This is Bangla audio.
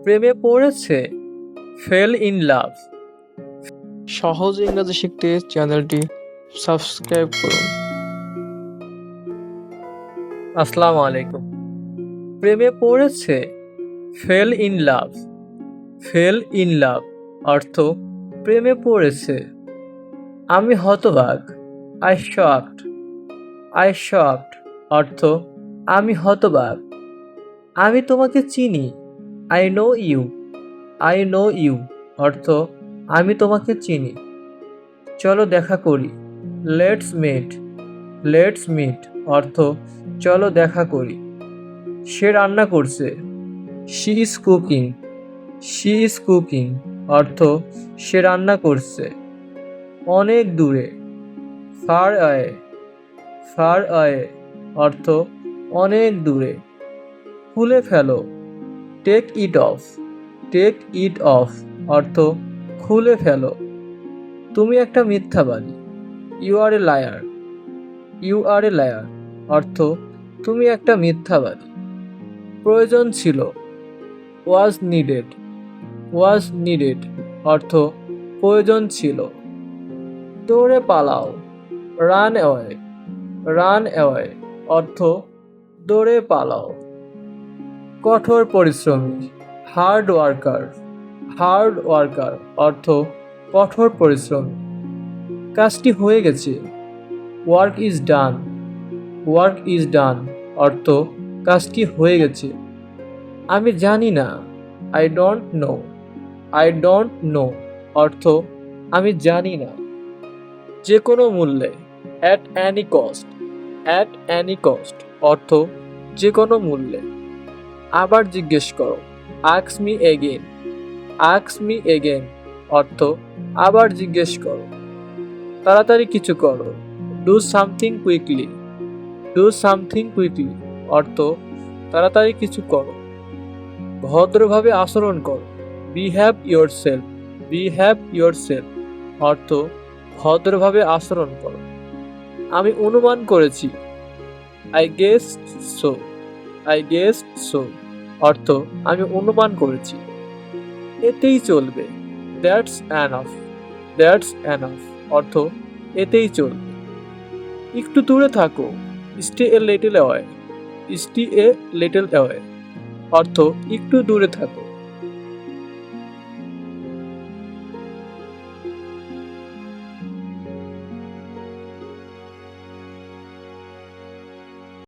প্রেমে পড়েছে, ফেল ইন লাভ। সহজ ইংরেজি শিখতে চ্যানেলটি সাবস্ক্রাইব করুন। আসসালামু আলাইকুম। প্রেমে পড়েছে, fail in love. Fail in love অর্থ প্রেমে পড়েছে। আমি হতবাক, আই শকড। আই শকড অর্থ আমি হতবাক। আমি তোমাকে চিনি, I know you. I know you অর্থ আমি তোমাকে চিনি। চলো দেখা করি, লেটস মিট। লেটস মিট অর্থ চলো দেখা করি। সে রান্না করছে, she is cooking. She is cooking অর্থ সে রান্না করছে। অনেক দূরে, ফার অ্যাওয়ে। ফার অ্যাওয়ে অর্থ অনেক দূরে। খুলে ফেলো, take it off. Take it off অর্থ খুলে ফেলো। তুমি একটা মিথ্যাবাদী, you are a liar. You are a liar অর্থ তুমি একটা মিথ্যাবাদী। প্রয়োজন ছিল, ওয়াজ নিডেড। ওয়াজ নিডেড অর্থ প্রয়োজন ছিল। দৌড়ে পালাও, রান অ্যাওয়ে। রান অ্যাওয়ে অর্থ দৌড়ে পালাও। কঠোর পরিশ্রমী, হার্ড ওয়ার্কার। হার্ড ওয়ার্কার অর্থ কঠোর পরিশ্রমী। কাজটি হয়ে গেছে, work is done. Work is done অর্থ কাজটি হয়ে গেছে। আমি জানি না, I don't know. I don't know অর্থ আমি জানি না। যে কোনো মূল্যে, at any cost. At any cost অর্থ যে কোনো মূল্যে। আবার জিজ্ঞেস করো, ask me again. Ask me again অর্থ আবার জিজ্ঞেস করো। তাড়াতাড়ি কিছু করো, do something quickly. Do something quickly অর্থ তাড়াতাড়ি কিছু করো। ভদ্রভাবে আচরণ করো, বিহেভ ইয়োরসেলফ। বিহেভ ইয়োরসেলফ অর্থ ভদ্রভাবে আচরণ করো। আমি অনুমান করেছি, I guessed so. I guessed so অর্থ আমি অনুমান করেছি। এতেই চলবে, দ্যাটস এনাফ। দ্যাটস এনাফ অর্থ এতেই চলবে। একটু দূরে থাকো, stay a little away. Stay a little away অর্থ একটু দূরে থাকো।